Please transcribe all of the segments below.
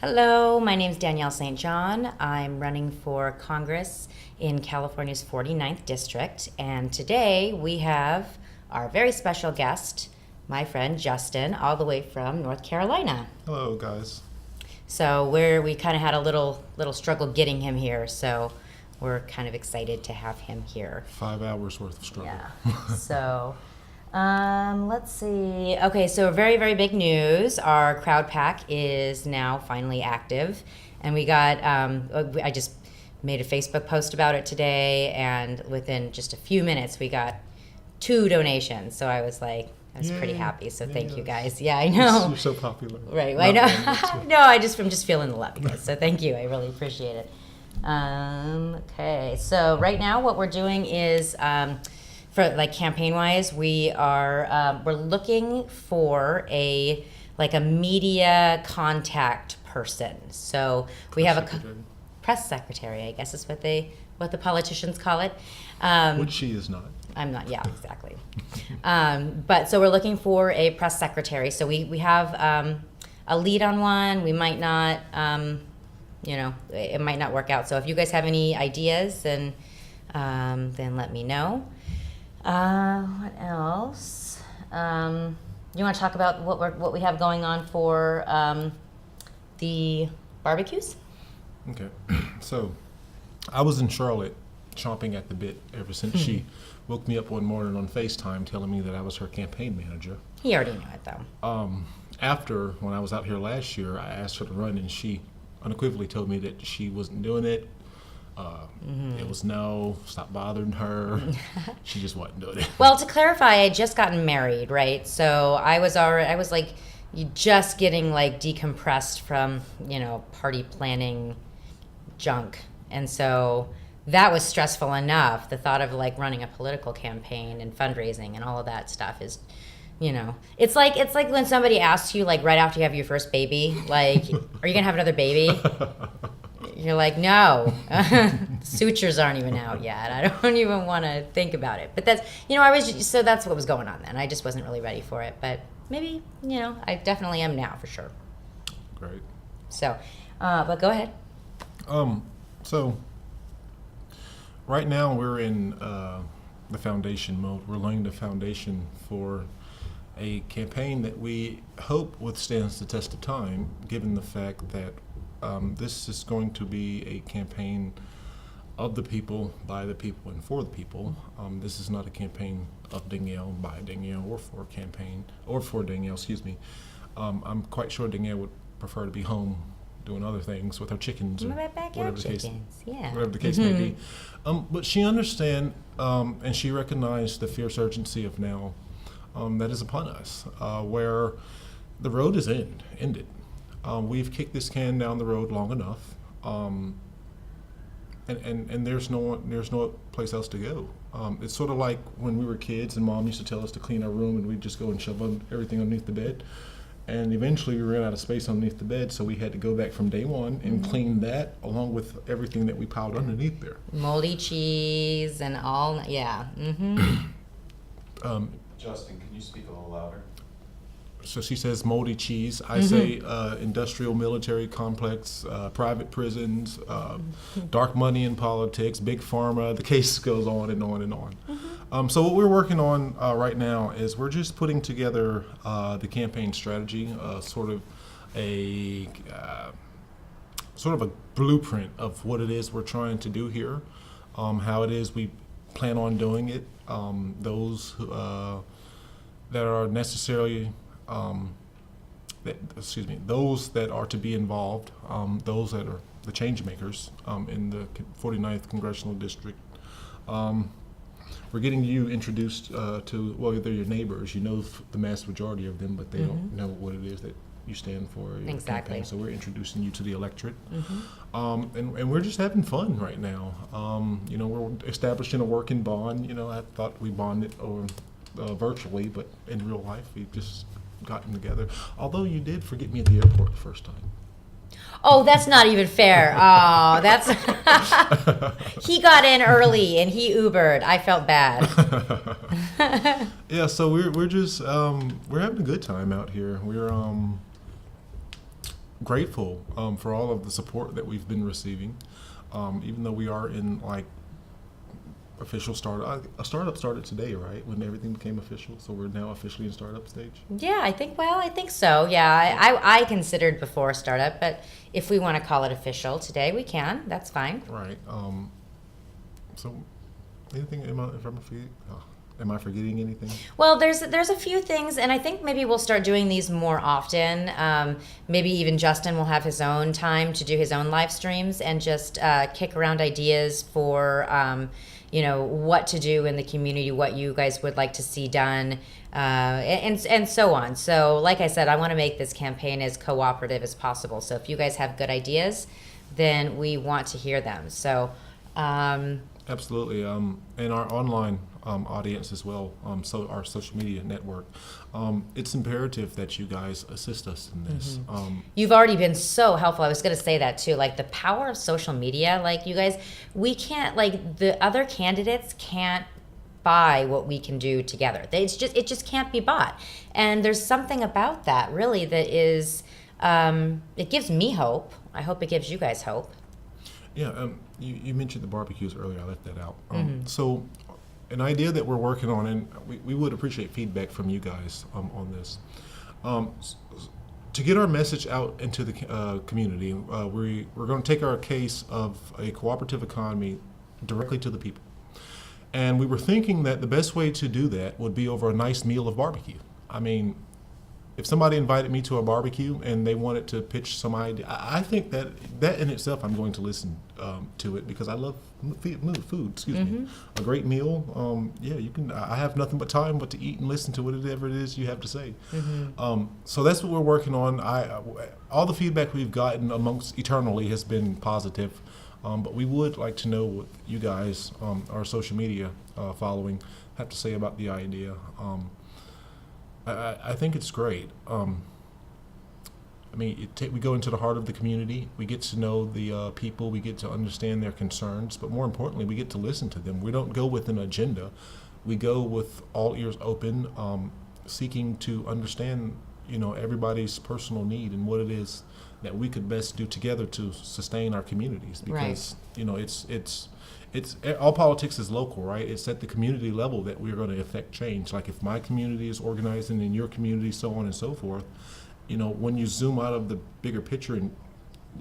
Hello, my name is Danielle St. John. I'm running for Congress in California's 49th District, and today we have our very special guest, my friend Justin, all the way from North Carolina. Hello, guys. So we kind of had a little struggle getting him here, so we're kind of excited to have him here. 5 hours worth of struggle. Yeah. So, let's see. Okay, so very, very big news. Our crowd pack is now finally active, and we got. I just made a Facebook post about it today, and within just a few minutes, we got 2 donations. So I was pretty happy. So thank you guys. Yeah, I know. You're so popular. Right. I know. No, I'm just feeling the love, guys. So thank you. I really appreciate it. Okay. So right now, what we're doing is, for campaign wise, we're looking for a media contact person. So we have a press secretary, I guess is what the politicians call it. Which she is not. I'm not. Yeah, exactly. But so we're looking for a press secretary. So we have a lead on one. We might not, it might not work out. So if you guys have any ideas, then let me know. What else? You want to talk about what we have going on for the barbecues? Okay. So I was in Charlotte chomping at the bit ever since she woke me up one morning on FaceTime telling me that I was her campaign manager. He already knew it, though. After, when I was out here last year, I asked her to run, and she unequivocally told me that she wasn't doing it. It was no, stop bothering her. She just wasn't doing it. Well, to clarify, I had just gotten married, right? So I was just getting decompressed from, party planning junk. And so that was stressful enough. The thought of running a political campaign and fundraising and all of that stuff is, it's like when somebody asks you right after you have your first baby, are you gonna have another baby? You're like, no, sutures aren't even out yet. I don't even want to think about it. But that's, so that's what was going on then. I just wasn't really ready for it. But maybe, I definitely am now for sure. Great. So, but go ahead. So right now we're in the foundation mode. We're laying the foundation for a campaign that we hope withstands the test of time, given the fact that this is going to be a campaign of the people, by the people, and for the people. This is not a campaign of Danielle, by Danielle, or for Danielle, excuse me. I'm quite sure Danielle would prefer to be home doing other things with her chickens, or whatever the case may be. But she understands and she recognized the fierce urgency of now that is upon us, where the road is ended. We've kicked this can down the road long enough, and there's no place else to go. It's sort of like when we were kids and Mom used to tell us to clean our room, and we'd just go and shove everything underneath the bed. And eventually we ran out of space underneath the bed, so we had to go back from day one and clean that along with everything that we piled underneath there. Moldy cheese and all, yeah. Justin, can you speak a little louder? So she says moldy cheese. I say industrial military complex, private prisons, dark money in politics, big pharma. The case goes on and on and on. So what we're working on right now is we're just putting together the campaign strategy, sort of a blueprint of what it is we're trying to do here, how it is we plan on doing it, those that are necessarily those that are to be involved, those that are the change makers in the 49th Congressional District. We're getting you introduced to, well, they're your neighbors. You know the vast majority of them, but they don't know what it is that you stand for. Exactly. Campaign. So we're introducing you to the electorate. And we're just having fun right now. We're establishing a working bond. I thought we bonded virtually, but in real life, we've just gotten together. Although you did forget me at the airport the first time. Oh, that's not even fair. Oh, that's he got in early and he Ubered. I felt bad. Yeah, so we're just we're having a good time out here. We're grateful for all of the support that we've been receiving, even though we are in like official startup. A startup started today, right? When everything became official, so we're now officially in startup stage. Yeah, I think so. Yeah, I considered before startup, but if we want to call it official today, we can. That's fine. Right. So, anything? Am I forgetting anything? Well, there's a few things, and I think maybe we'll start doing these more often. Maybe even Justin will have his own time to do his own live streams and just kick around ideas for what to do in the community, what you guys would like to see done, and so on. So, like I said, I want to make this campaign as cooperative as possible. So, if you guys have good ideas, then we want to hear them. So. Absolutely, and our online audience as well, so our social media network. It's imperative that you guys assist us in this. You've already been so helpful. I was going to say that too. Like the power of social media, like you guys, we can't, like the other candidates can't buy what we can do together. It just can't be bought. And there's something about that really that is, it gives me hope. I hope it gives you guys hope. Yeah, you mentioned the barbecues earlier. I left that out. So, an idea that we're working on, and we would appreciate feedback from you guys on this. To get our message out into the community, we're going to take our case of a cooperative economy directly to the people. And we were thinking that the best way to do that would be over a nice meal of barbecue. I mean, if somebody invited me to a barbecue and they wanted to pitch some idea, I think that in itself, I'm going to listen to it because I love food. Excuse me, a great meal. Yeah, you can. I have nothing but time but to eat and listen to whatever it is you have to say. So that's what we're working on. All the feedback we've gotten amongst eternally has been positive, but we would like to know what you guys, our social media following, have to say about the idea. I think it's great. I mean, we go into the heart of the community. We get to know the people. We get to understand their concerns. But more importantly, we get to listen to them. We don't go with an agenda. We go with all ears open, seeking to understand, everybody's personal need and what it is that we could best do together to sustain our communities. Because, it's all politics is local, right? It's at the community level that we're going to affect change. Like if my community is organizing in your community, so on and so forth, when you zoom out of the bigger picture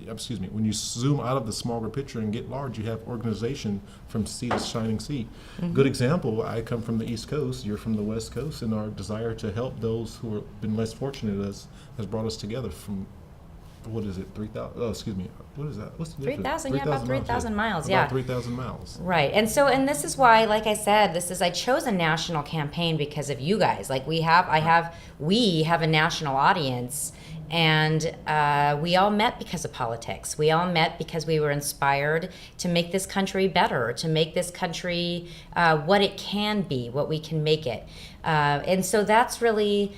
when you zoom out of the smaller picture and get large, you have organization from sea to shining sea. Good example, I come from the East Coast, you're from the West Coast, and our desire to help those who have been less fortunate has brought us together from, what is it, 3,000, what is that? What's the difference? 3,000, yeah, about 3,000 miles, About 3,000 miles. Right, and this is why, like I said, I chose a national campaign because of you guys. Like we have a national audience, and we all met because of politics. We all met because we were inspired to make this country better, to make this country what it can be, what we can make it. And so that's really,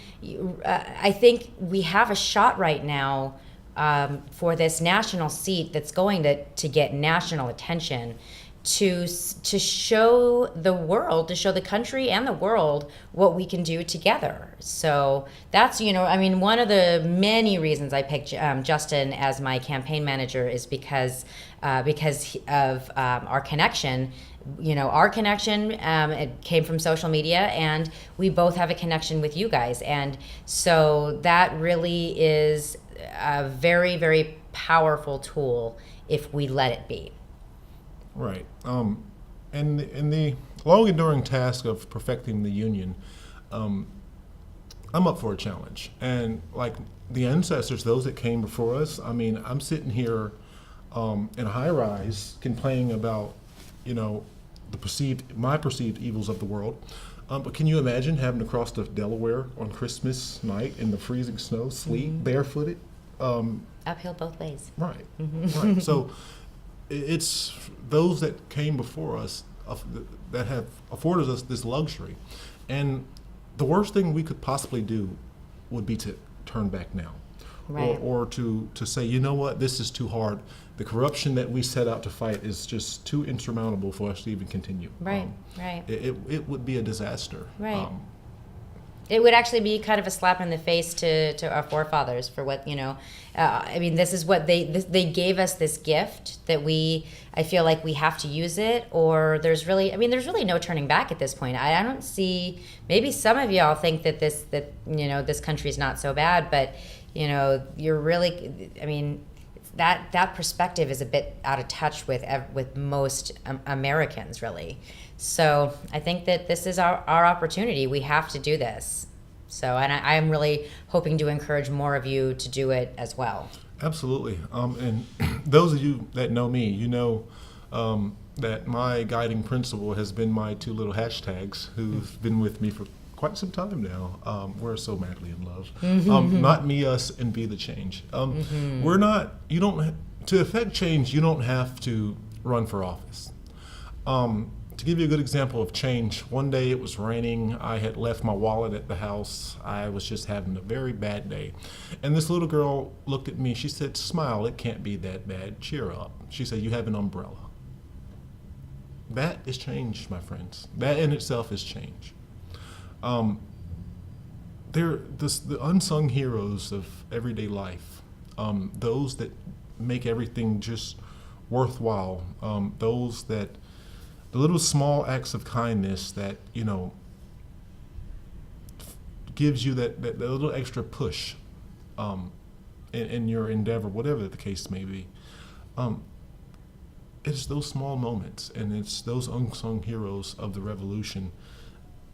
I think we have a shot right now for this national seat that's going to get national attention, to show the world, to show the country and the world what we can do together. So that's, one of the many reasons I picked Justin as my campaign manager is because of our connection. It came from social media, and we both have a connection with you guys. And so that really is a very, very powerful tool if we let it be. Right. And the long enduring task of perfecting the union, I'm up for a challenge. And like the ancestors, those that came before us, I mean, I'm sitting here in a high rise complaining about, my perceived evils of the world. But can you imagine having to cross the Delaware on Christmas night in the freezing snow, sleet, barefooted? Uphill both ways. Right. Right. So it's those that came before us that have afforded us this luxury. And the worst thing we could possibly do would be to turn back now. Right. Or to say, you know what, this is too hard. The corruption that we set out to fight is just too insurmountable for us to even continue. Right, right. It would be a disaster. Right. It would actually be kind of a slap in the face to our forefathers for what, I mean, this is what they gave us, this gift that I feel like we have to use it, or there's really no turning back at this point. I don't see, maybe some of y'all think that this country's not so bad, but, you're really, I mean, that perspective is a bit out of touch with most Americans, really. So I think that this is our opportunity. We have to do this. So, and I'm really hoping to encourage more of you to do it as well. Absolutely. And those of you that know me, that my guiding principle has been my two little hashtags who've been with me for quite some time now. We're so madly in love. Not me, us, and be the change. To affect change, you don't have to run for office. To give you a good example of change, one day it was raining. I had left my wallet at the house. I was just having a very bad day. And this little girl looked at me. She said, "Smile, it can't be that bad. Cheer up." She said, "You have an umbrella." That is change, my friends. That in itself is change. The unsung heroes of everyday life, those that make everything just worthwhile, the little small acts of kindness that, gives you that little extra push in your endeavor, whatever the case may be. It's those small moments, and it's those unsung heroes of the revolution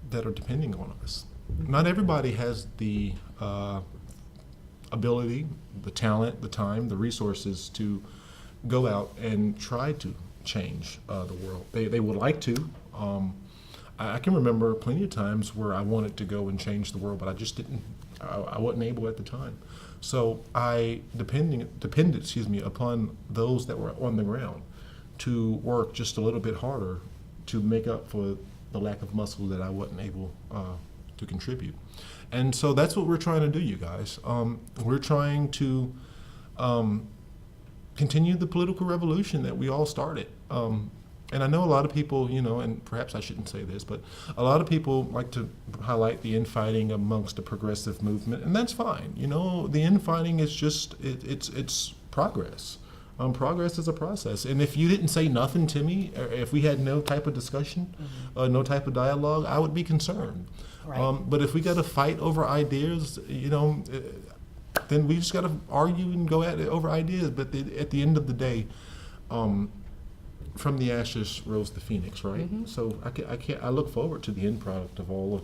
that are depending on us. Not everybody has the ability, the talent, the time, the resources to go out and try to change the world. They would like to. I can remember plenty of times where I wanted to go and change the world, but I just didn't. I wasn't able at the time. So I depended upon those that were on the ground to work just a little bit harder to make up for the lack of muscle that I wasn't able to contribute. And so that's what we're trying to do, you guys. We're trying to continue the political revolution that we all started. And I know a lot of people, and perhaps I shouldn't say this, but a lot of people like to highlight the infighting amongst the progressive movement, and that's fine. The infighting is just, it's progress. Progress is a process. And if you didn't say nothing to me, or if we had no type of discussion, no type of dialogue, I would be concerned. Right. But if we got to fight over ideas, then we just got to argue and go at it over ideas. But at the end of the day, from the ashes rose the phoenix, right? So I look forward to the end product of all of,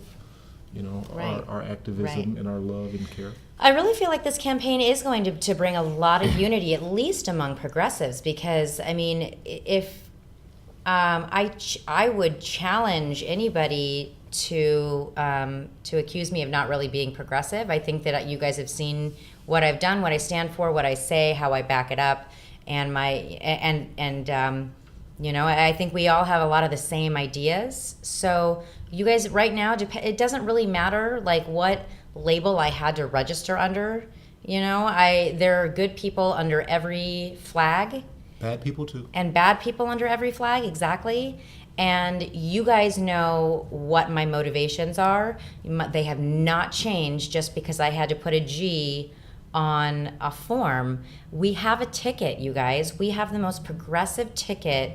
our activism and our love and care. I really feel like this campaign is going to bring a lot of unity, at least among progressives, because I mean, if I would challenge anybody to accuse me of not really being progressive. I think that you guys have seen what I've done, what I stand for, what I say, how I back it up, and I think we all have a lot of the same ideas. So you guys right now, it doesn't really matter like what label I had to register under. There are good people under every flag. Bad people too. And bad people under every flag, exactly. And you guys know what my motivations are. They have not changed just because I had to put a G on a form. We have a ticket, you guys. We have the most progressive ticket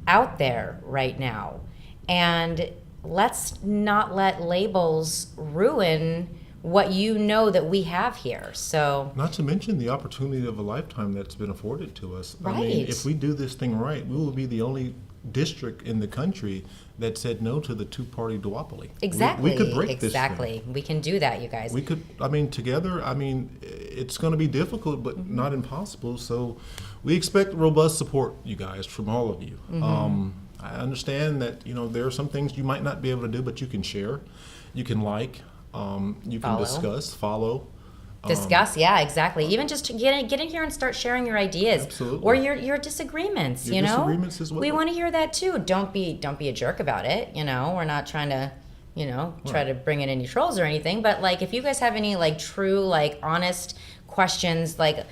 out there right now. And let's not let labels ruin what that we have here. So, not to mention the opportunity of a lifetime that's been afforded to us. Right. I mean, if we do this thing right, we will be the only district in the country that said no to the two-party duopoly. Exactly. We could break this Exactly. We can do that, you guys. We could, together, it's going to be difficult, but not impossible. So we expect robust support, you guys, from all of you. I understand that, there are some things you might not be able to do, but you can share, you can like, you can discuss, follow. Discuss, yeah, exactly. Even just to get in here and start sharing your ideas. Absolutely. Or your disagreements, disagreements as well. We want to hear that too. Don't be a jerk about it, We're not trying to, try to bring in any trolls or anything, but like if you guys have any like true like honest questions, like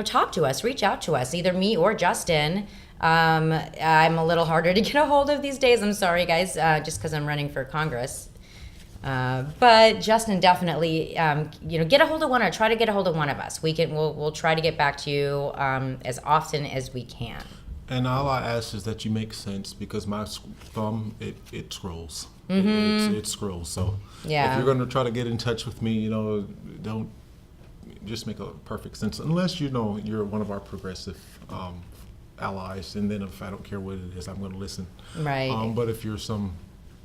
talk to us, reach out to us, either me or Justin. I'm a little harder to get a hold of these days. I'm sorry, guys, just because I'm running for Congress. But Justin, definitely, get a hold of one, or try to get a hold of one of us. We'll try to get back to you as often as we can. And all I ask is that you make sense, because my thumb, it scrolls. It scrolls. So Yeah. if you're going to try to get in touch with me, don't just make a perfect sense, unless you're one of our progressive allies. And then if I don't care what it is, I'm going to listen. Right. But if you're some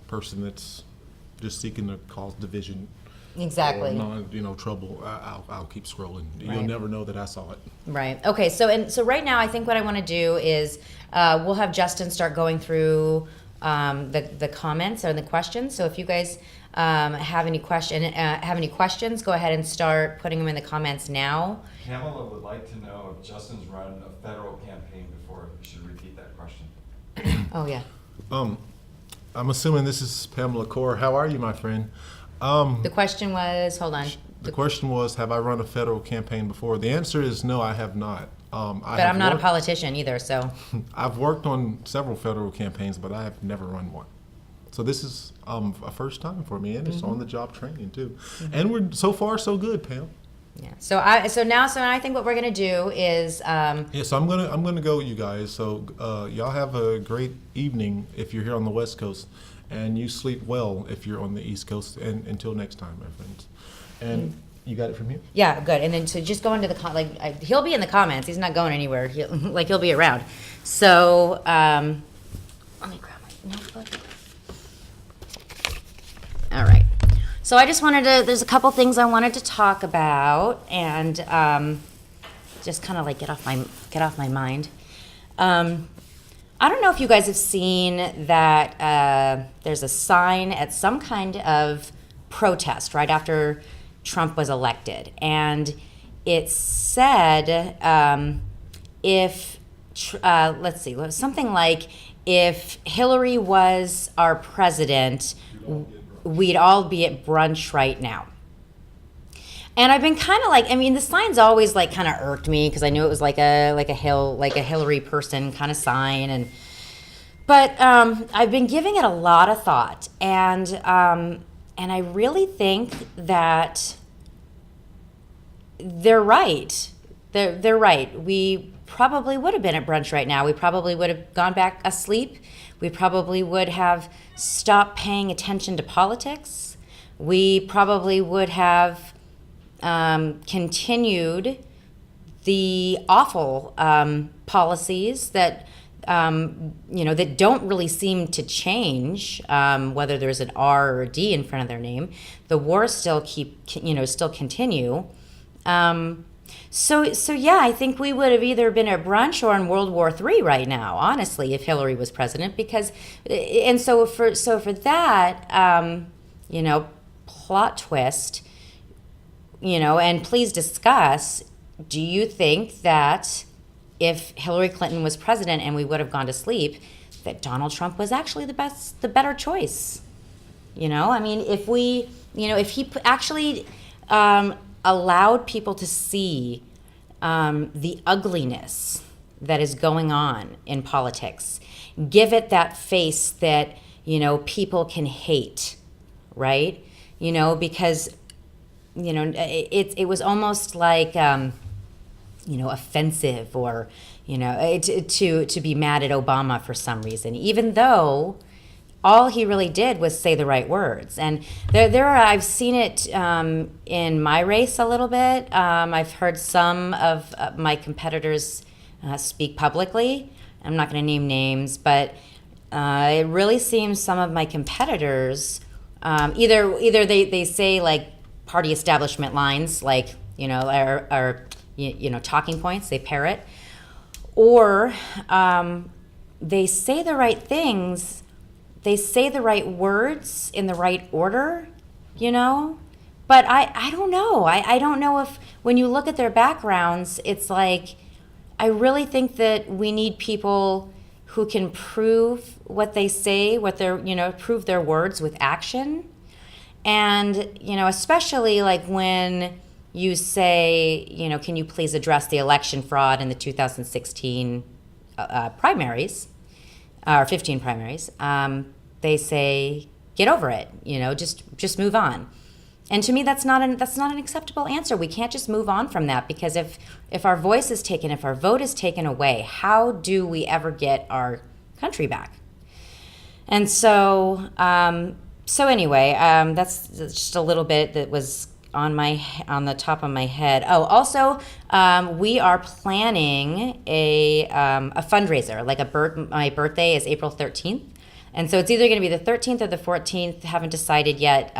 person that's just seeking to cause division, Exactly. or trouble, I'll keep scrolling. You'll Right. never know that I saw it. Right. Okay. So right now, I think what I want to do is we'll have Justin start going through the comments or the questions. So if you guys have any questions, go ahead and start putting them in the comments now. Pamela would like to know if Justin's run a federal campaign before. You should repeat that question. Oh yeah. I'm assuming this is Pamela Core. How are you, my friend? The question was, hold on. The question was, have I run a federal campaign before? The answer is no, I have not. But I'm not a politician either, so. I've worked on several federal campaigns, but I have never run one. So this is a first time for me, and it's on-the-job training too. And we're so far so good, Pam. Yeah. So now I think what we're gonna do is. So I'm gonna go, you guys. So y'all have a great evening if you're here on the West Coast, and you sleep well if you're on the East Coast. And until next time, my friends. And you got it from here? Yeah, good. And then so just go into the he'll be in the comments. He's not going anywhere. He'll be around. So let me grab my notebook. All right. So I just there's a couple things I wanted to talk about, and just kind of like get off my mind. I don't know if you guys have seen that there's a sign at some kind of protest right after Trump was elected, and it said let's see, something like, if Hillary was our president, we'd all be at brunch right now. And I've been kind of the sign's always kind of irked me, because I knew it was like a Hillary person kind of sign, but I've been giving it a lot of thought, and I really think that they're right. They're right. We probably would have been at brunch right now. We probably would have gone back asleep. We probably would have stopped paying attention to politics. We probably would have continued the awful policies that that don't really seem to change, whether there's an R or a D in front of their name. The wars still continue. So yeah, I think we would have either been at brunch or in World War III right now, honestly, if Hillary was president. Because, and so for that, plot twist, and please discuss, do you think that if Hillary Clinton was president and we would have gone to sleep, that Donald Trump was actually the better choice? If he actually allowed people to see the ugliness that is going on in politics, give it that face that, people can hate, right? Because, it was almost like, offensive, or, to be mad at Obama for some reason, even though all he really did was say the right words. And I've seen it in my race a little bit. I've heard some of my competitors speak publicly. I'm not going to name names, but it really seems some of my competitors either they say party establishment lines, or talking points, they parrot, or they say the right things. They say the right words in the right order, but I don't know. I don't know if, when you look at their backgrounds, it's I really think that we need people who can prove what they say, prove their words with action. And, especially when you say, can you please address the election fraud in the 2016 primaries, or 15 primaries? They say, get over it. Just move on. And to me, that's not an acceptable answer. We can't just move on from that, because if our voice is taken, if our vote is taken away, how do we ever get our country back? And so, anyway, that's just a little bit that was on the top of my head. Oh, also, we are planning a fundraiser. My birthday is April 13th, and so it's either going to be the 13th or the 14th. Haven't decided yet,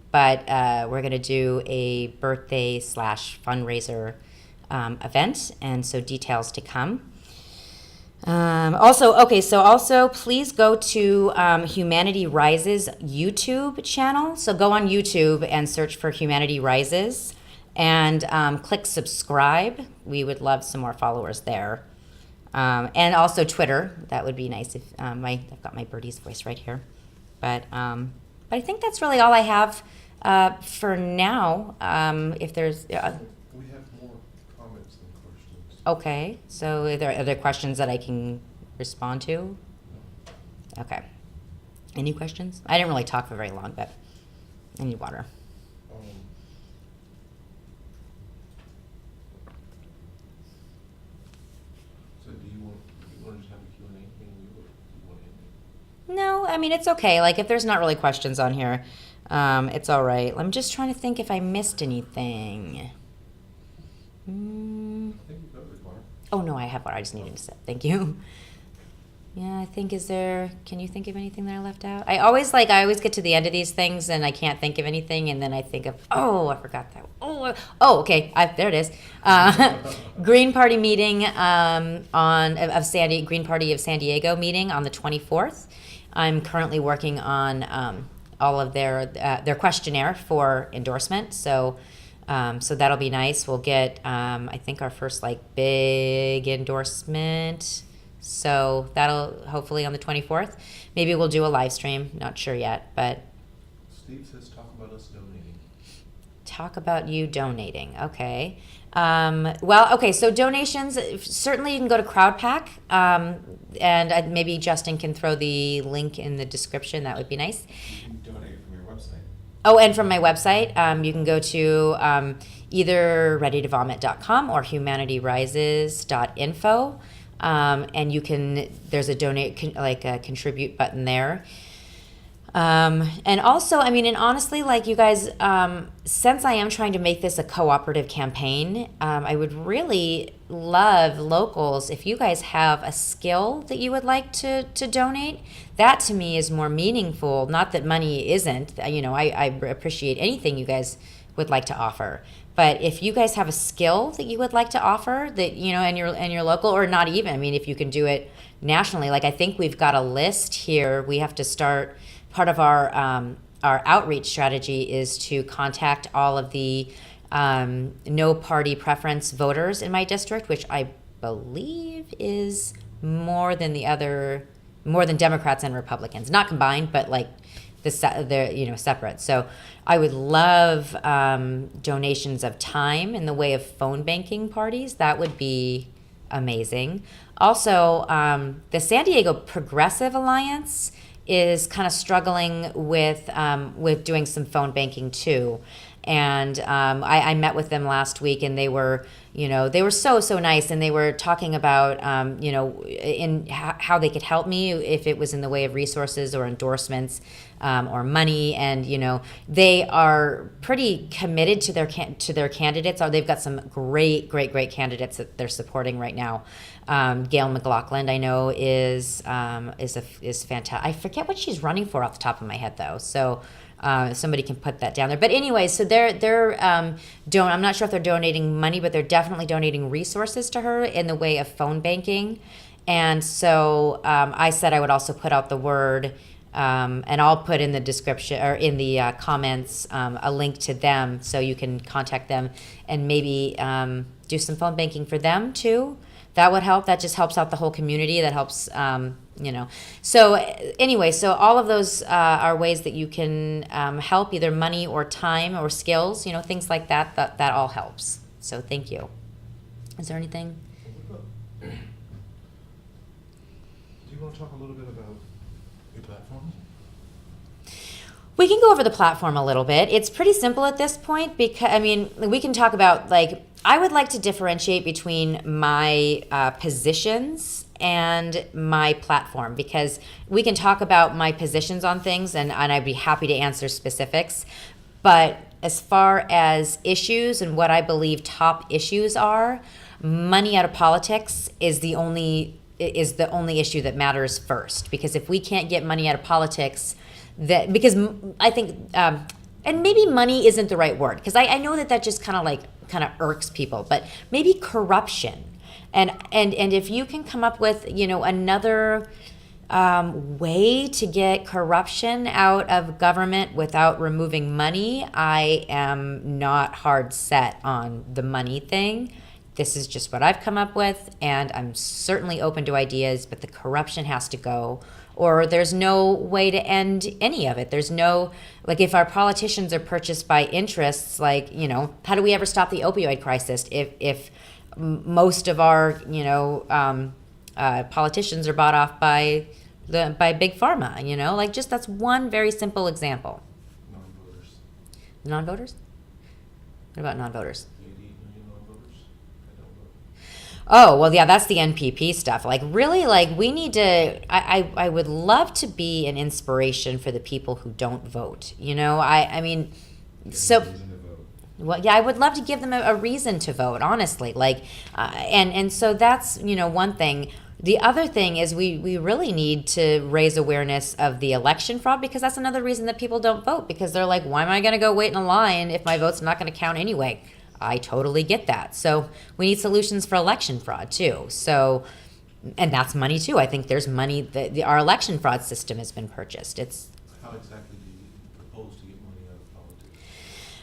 but we're going to do a birthday / fundraiser event, and so details to come. Also, please go to Humanity Rises YouTube channel. So go on YouTube and search for Humanity Rises, and click subscribe. We would love some more followers there. And also Twitter. That would be nice if I've got my birdie's voice right here. But I think that's really all I have for now. If there's We have more comments than questions. okay, so are there questions that I can respond to? Okay. Any questions? I didn't really talk for very long, but I need water. So do you want to just have a Q&A thing? You want to No, I mean, it's okay. Like, if there's not really questions on here, it's all right. I'm just trying to think if I missed anything. I think you covered water. Oh, no, I have water. I just needed to sip. Thank you. Yeah, I think, can you think of anything that I left out? I always get to the end of these things and I can't think of anything, and then I think of, I forgot that. Okay, there it is. Green Party meeting Green Party of San Diego meeting on the 24th. I'm currently working on all of their questionnaire for endorsement, so that'll be nice. We'll get I think our first big endorsement. So that'll hopefully on the 24th. Maybe we'll do a live stream. Not sure yet, but Steve says talk about us donating. Talk about you donating. Okay. Okay. So donations, certainly you can go to CrowdPack, and maybe Justin can throw the link in the description. That would be nice. You can donate from your website. Oh, and from my website, you can go to either readytovomit.com or humanitarises.info. And there's a a contribute button there. And also, and honestly, you guys, since I am trying to make this a cooperative campaign, I would really love locals, if you guys have a skill that you would like to donate. That to me is more meaningful. Not that money isn't, I appreciate anything you guys would like to offer. But if you guys have a skill that you would like to offer, that and you're local, or not even, if you can do it nationally, I think we've got a list here. We have to start. Part of our outreach strategy is to contact all of the no party preference voters in my district, which I believe is more than Democrats and Republicans, not combined, but they're separate. So I would love donations of time in the way of phone banking parties. That would be amazing. Also, the San Diego Progressive Alliance is kind of struggling with doing some phone banking too. And I met with them last week, and they were so nice, and they were talking about in how they could help me if it was in the way of resources or endorsements or money. And they are pretty committed to their candidates. They've got some great candidates that they're supporting right now. Gail McLaughlin, I know, is fantastic. I forget what she's running for off the top of my head though. So. Somebody can put that down there. But anyway, so they're I'm not sure if they're donating money, but they're definitely donating resources to her in the way of phone banking. And so I said I would also put out the word, and I'll put in the description or in the comments a link to them, so you can contact them and maybe do some phone banking for them too. That would help. That just helps out the whole community. That helps, So anyway, so all of those are ways that you can help, either money or time or skills, things like that. That all helps. So thank you. Is there anything? Do you want to talk a little bit about your platform? We can go over the platform a little bit. It's pretty simple at this point because, I mean, we can talk about, like, I would like to differentiate between my positions and my platform, because we can talk about my positions on things and I'd be happy to answer specifics. But as far as issues and what I believe top issues are, money out of politics is the only issue that matters first. Because if we can't get money out of politics, because I think, and maybe money isn't the right word, because I know that just kind of irks people, but maybe corruption, and if you can come up with, another way to get corruption out of government without removing money, I am not hard set on the money thing. This is just what I've come up with, and I'm certainly open to ideas, but the corruption has to go, or there's no way to end any of it. There's no, like, if our politicians are purchased by interests, like, how do we ever stop the opioid crisis if most of our, politicians are bought off by big pharma, like, just that's one very simple example. Non-voters. Non-voters? What about non-voters? 88 million non-voters. I don't vote. Oh, well, yeah, that's the NPP stuff. Like, really, like, we need to, I would love to be an inspiration for the people who don't vote. I mean, so, Reason to vote. well, yeah, I would love to give them a reason to vote, honestly. Like, and so that's, one thing. The other thing is we really need to raise awareness of the election fraud, because that's another reason that people don't vote, because they're like, why am I going to go wait in a line if my vote's not going to count anyway? I totally get that. So we need solutions for election fraud too. So, and that's money too. I think there's money our election fraud system has been purchased. It's, How exactly do you propose to get money out of politics?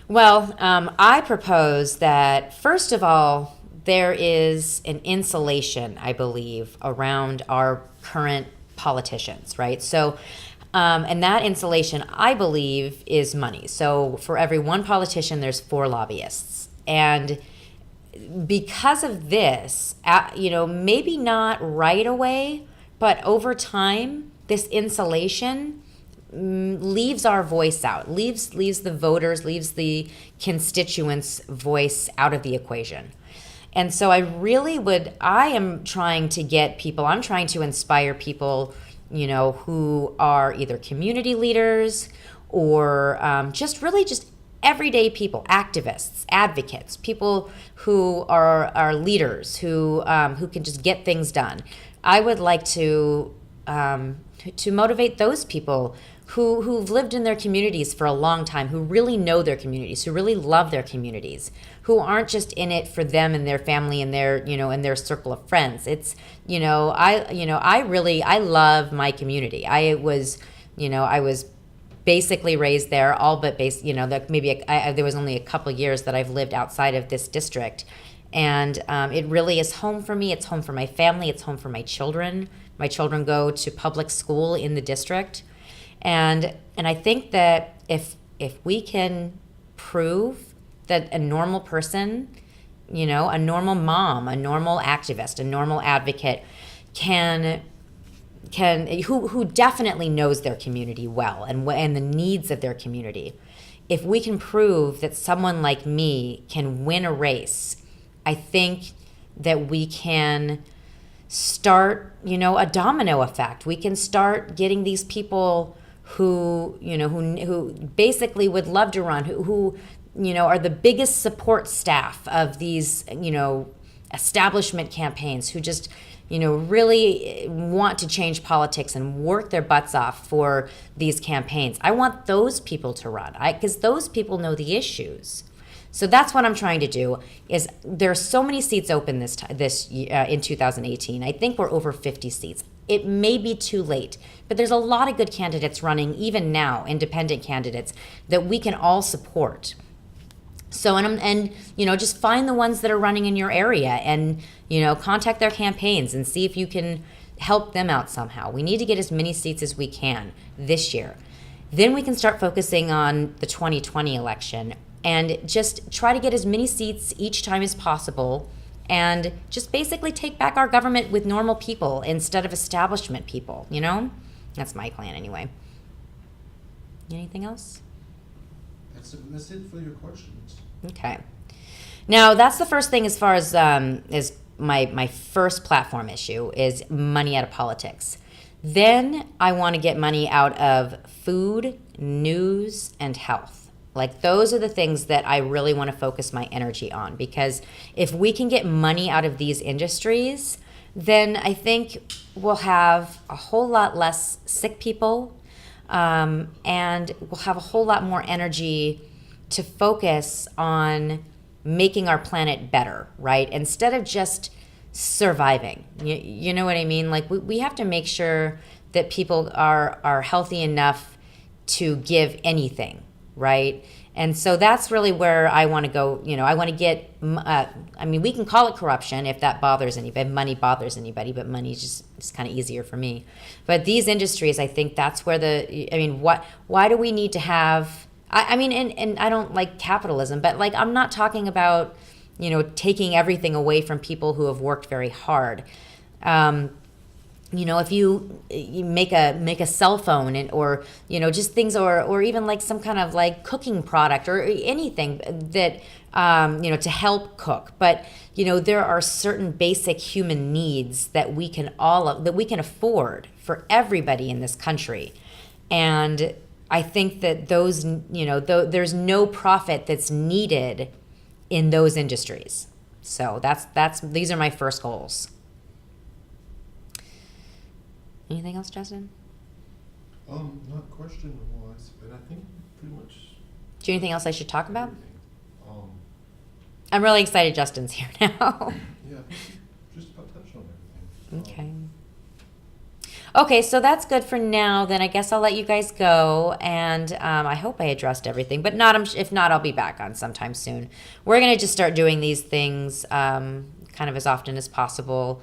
well, I propose that, first of all, there is an insulation, I believe, around our current politicians, right? So, and that insulation, I believe, is money. So for every one politician, there's 4 lobbyists. And because of this, maybe not right away, but over time, this insulation leaves our voice out, leaves the voters, leaves the constituents' voice out of the equation. And so I am trying to get people, I'm trying to inspire people, who are either community leaders or just everyday people, activists, advocates, people who are leaders, who can just get things done. I would like to motivate those people who've lived in their communities for a long time, who really know their communities, who really love their communities, who aren't just in it for them and their family and their, and their circle of friends. It's, I love my community. I was basically raised there, all but that maybe there was only a couple years that I've lived outside of this district. And it really is home for me. It's home for my family. It's home for my children. My children go to public school in the district. And I think that if we can prove that a normal person, a normal mom, a normal activist, a normal advocate who definitely knows their community well and the needs of their community, if we can prove that someone like me can win a race, I think that we can start, a domino effect. We can start getting these people who basically would love to run, who are the biggest support staff of these, establishment campaigns, who just, really want to change politics and work their butts off for these campaigns. I want those people to run, because those people know the issues. So that's what I'm trying to do. Is there are so many seats open this in 2018. I think we're over 50 seats. It may be too late, but there's a lot of good candidates running even now, independent candidates that we can all support. So, and just find the ones that are running in your area and, contact their campaigns and see if you can help them out somehow. We need to get as many seats as we can this year. Then we can start focusing on the 2020 election and just try to get as many seats each time as possible, and just basically take back our government with normal people instead of establishment people, That's my plan anyway. Anything else? That's it for your questions. Okay. Now that's the first thing as far as is my first platform issue is money out of politics. Then I want to get money out of food, news, and health. Like those are the things that I really want to focus my energy on, because if we can get money out of these industries, then I think we'll have a whole lot less sick people, and we'll have a whole lot more energy to focus on making our planet better, right? Instead of just surviving. You know what I mean? Like we have to make sure that people are healthy enough to give anything, right? And so that's really where I want to go. You know, I want to get, I mean, we can call it corruption if that bothers anybody, if money bothers anybody, but money is just, it's kind of easier for me. But these industries, I think that's where why do we need to have, I mean, and I don't like capitalism, but like, I'm not talking about, you know, taking everything away from people who have worked very hard. You know, if you make a cell phone or, you know, just things or even like some kind of like cooking product or anything that, you know, to help cook. But, you know, there are certain basic human needs that we can afford for everybody in this country. And I think that those, you know, there's no profit that's needed in those industries. So these are my first goals. Anything else, Justin? Not question wise, but I think pretty much. Do you have anything else I should talk about? everything. I'm really excited Justin's here now. Yeah, I think you just about touched on everything. Okay, so that's good for now. Then I guess I'll let you guys go, and I hope I addressed everything. But if not, I'll be back on sometime soon. We're gonna just start doing these things kind of as often as possible,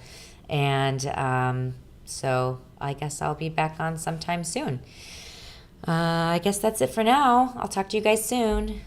and so I guess I'll be back on sometime soon. I guess that's it for now. I'll talk to you guys soon.